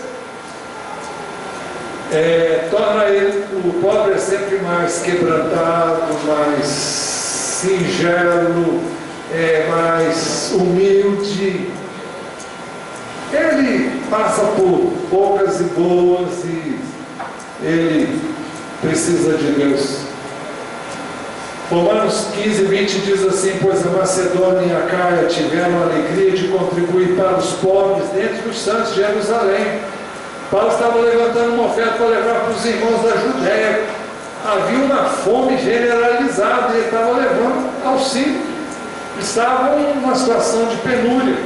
Torna ele, o pobre é sempre mais quebrantado, mais singelo, mais humilde. Ele passa por poucas e boas e ele precisa de Deus. Romanos 15:20 diz assim: pois a Macedônia e a Acaia tiveram a alegria de contribuir para os pobres dentre os santos de Jerusalém. Paulo estava levantando uma oferta para levar para os irmãos da Judéia. Havia uma fome generalizada e ele estava levando auxílio. Estavam em uma situação de penúria.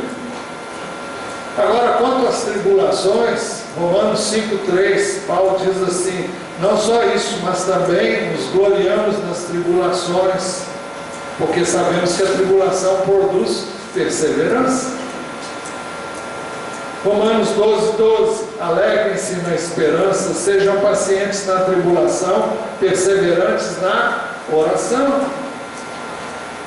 Agora, quanto às tribulações, Romanos 5,3, Paulo diz assim: não só isso, mas também nos gloriamos nas tribulações, porque sabemos que a tribulação produz perseverança. Romanos 12,12, alegrem-se na esperança, sejam pacientes na tribulação, perseverantes na oração.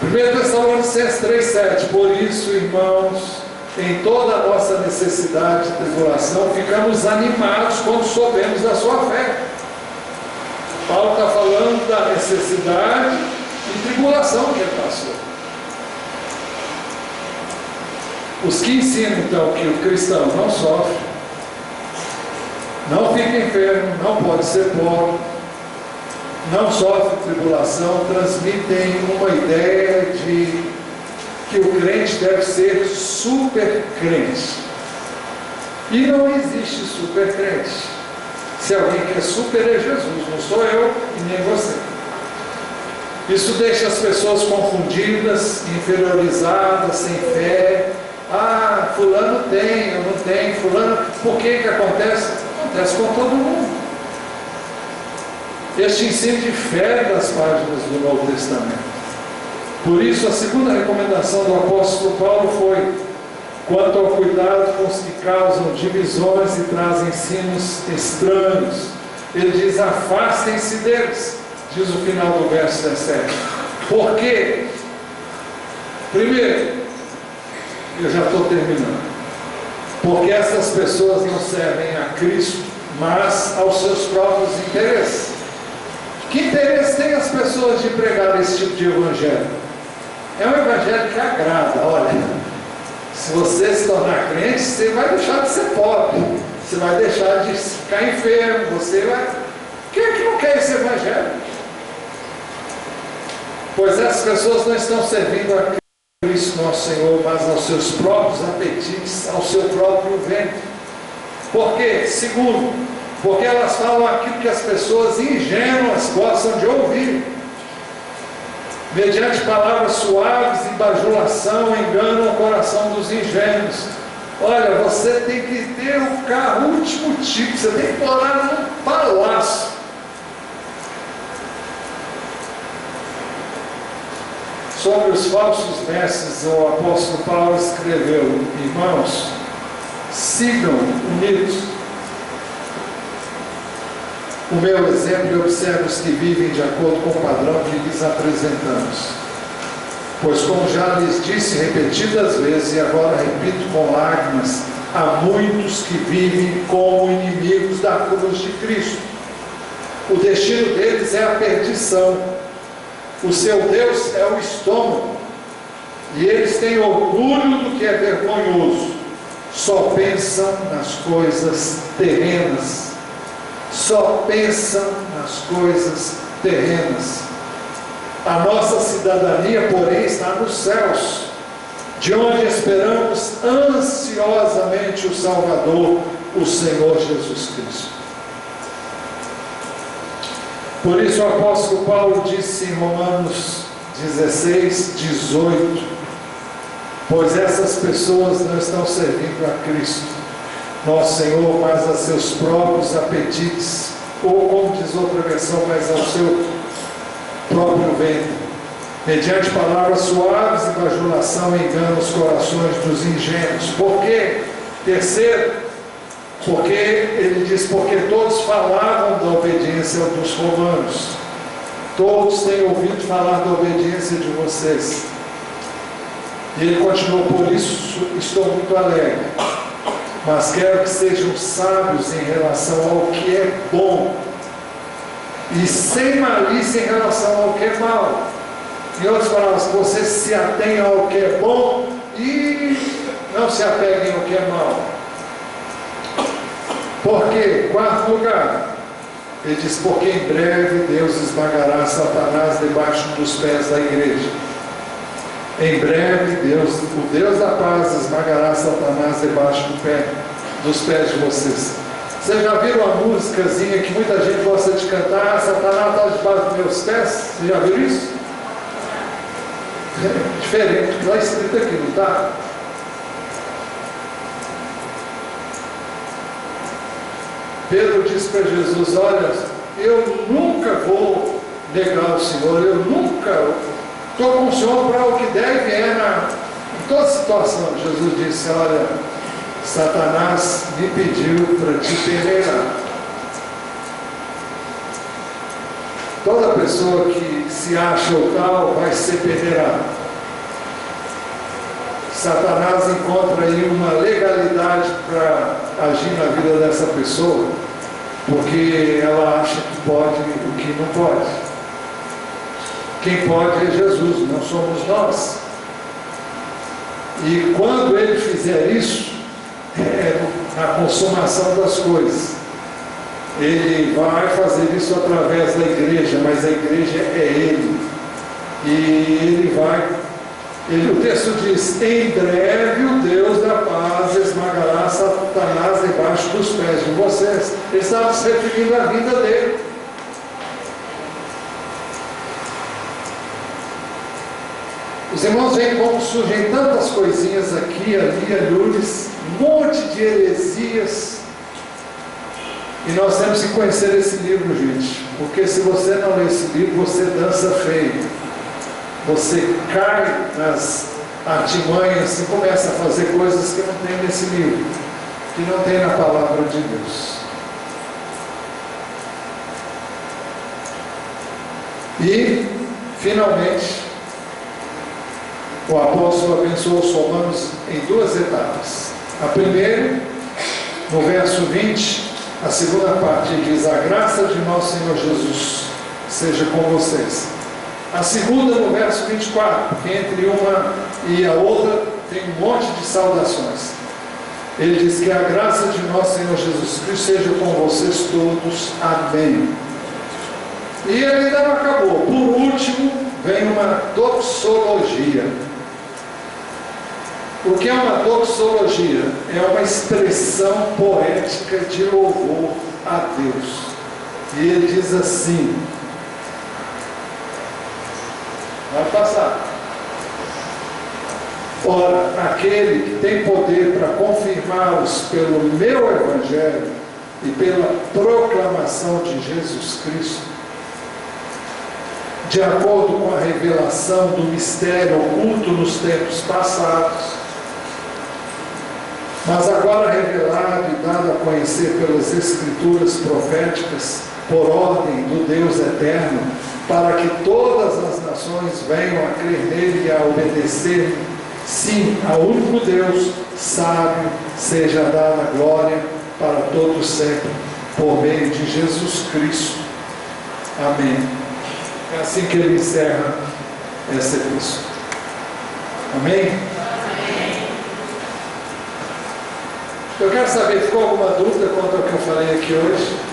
1 Tessalonicenses 3,7, por isso, irmãos, em toda a nossa necessidade e tribulação, ficamos animados quando soubemos da sua fé. Paulo está falando da necessidade e tribulação que ele passou. Os que ensinam, então, que o cristão não sofre, não fica enfermo, não pode ser pobre, não sofre tribulação, transmitem uma ideia de que o crente deve ser super crente. E não existe super crente. Se alguém que é super é Jesus, não sou eu e nem você. Isso deixa as pessoas confundidas, inferiorizadas, sem fé. Ah, fulano tem, eu não tenho, fulano... Por que acontece? Acontece com todo mundo. Este ensino de fé das páginas do Novo Testamento. Por isso, a segunda recomendação do apóstolo Paulo foi: quanto ao cuidado com os que causam divisões e trazem ensinos estranhos, ele diz: afastem-se deles, diz o final do verso 17. Por quê? Primeiro, eu já estou terminando, porque essas pessoas não servem a Cristo, mas aos seus próprios interesses. Que interesse tem as pessoas de pregar esse tipo de evangelho? É um evangelho que agrada. Olha, se você se tornar crente, você vai deixar de ser pobre, você vai deixar de ficar enfermo, você vai... Quem é que não quer esse evangelho? Pois essas pessoas não estão servindo a Cristo nosso Senhor, mas aos seus próprios apetites, ao seu próprio ventre. Por quê? Segundo, porque elas falam aquilo que as pessoas ingênuas gostam de ouvir. Mediante palavras suaves e bajulação, enganam o coração dos ingênuos. Olha, você tem que ter o carro último tipo, você tem que morar num palácio. Sobre os falsos mestres, o apóstolo Paulo escreveu: irmãos, sigam unidos o meu exemplo e observe os que vivem de acordo com o padrão que lhes apresentamos. Pois, como já lhes disse repetidas vezes, e agora repito com lágrimas, há muitos que vivem como inimigos da cruz de Cristo. O destino deles é a perdição. O seu Deus é o estômago. E eles têm orgulho do que é vergonhoso. Só pensam nas coisas terrenas. Só pensam nas coisas terrenas. A nossa cidadania, porém, está nos céus, de onde esperamos ansiosamente o Salvador, o Senhor Jesus Cristo. Por isso o apóstolo Paulo disse em Romanos 16, 18: pois essas pessoas não estão servindo a Cristo, nosso Senhor, mas a seus próprios apetites, ou como diz outra versão, mas ao seu próprio ventre. Mediante palavras suaves e bajulação enganam os corações dos ingênuos. Por quê? Terceiro, porque ele diz: porque todos falavam da obediência dos romanos. Todos têm ouvido falar da obediência de vocês. E ele continuou: por isso estou muito alegre, mas quero que sejam sábios em relação ao que é bom, e sem malícia em relação ao que é mal. Em outras palavras, que vocês se atenham ao que é bom e não se apeguem ao que é mal. Por quê? Quarto lugar, ele diz: porque em breve Deus esmagará Satanás debaixo dos pés da igreja. Em breve Deus, o Deus da paz, esmagará Satanás debaixo dos pés de vocês. Vocês já viram a músicazinha que muita gente gosta de cantar? Ah, Satanás está debaixo dos meus pés? Vocês já viram isso? É diferente, está escrito aqui, não está? Pedro disse para Jesus: olha, eu nunca vou negar o Senhor, eu nunca estou com o Senhor para o que deve em toda situação. Jesus disse: olha, Satanás me pediu para te peneirar. Toda pessoa que se acha o tal vai ser peneirada. Satanás encontra aí uma legalidade para agir na vida dessa pessoa, porque ela acha que pode o que não pode. Quem pode é Jesus, não somos nós. E quando ele fizer isso, é a consumação das coisas. Ele vai fazer isso através da igreja, mas a igreja é ele. E ele vai. O texto diz: em breve o Deus da paz esmagará Satanás debaixo dos pés de vocês. Ele estava se referindo à vida dele. Os irmãos veem como surgem tantas coisinhas aqui, ali, alhures, um monte de heresias. E nós temos que conhecer esse livro, gente, porque se você não lê esse livro, você dança feio. Você cai nas artimanhas e começa a fazer coisas que não tem nesse livro, que não tem na palavra de Deus. E, finalmente, o apóstolo abençoou os romanos em duas etapas. A primeira, no verso 20, a segunda parte diz: a graça de nosso Senhor Jesus seja com vocês. A segunda, no verso 24, que entre uma e a outra tem um monte de saudações. Ele diz que a graça de nosso Senhor Jesus Cristo seja com vocês todos. Amém. E ele ainda não acabou. Por último, vem uma doxologia. O que é uma doxologia? É uma expressão poética de louvor a Deus. E ele diz assim: vai passar. Ora, aquele que tem poder para confirmá-los pelo meu Evangelho e pela proclamação de Jesus Cristo, de acordo com a revelação do mistério oculto nos tempos passados, mas agora revelado e dado a conhecer pelas Escrituras proféticas, por ordem do Deus eterno, para que todas as nações venham a crer nele e a obedecer. Sim, ao único Deus sábio seja dada a glória para todos sempre, por meio de Jesus Cristo. Amém. É assim que ele encerra essa epístola. Amém? Amém. Eu quero saber, ficou alguma dúvida quanto ao que eu falei aqui hoje?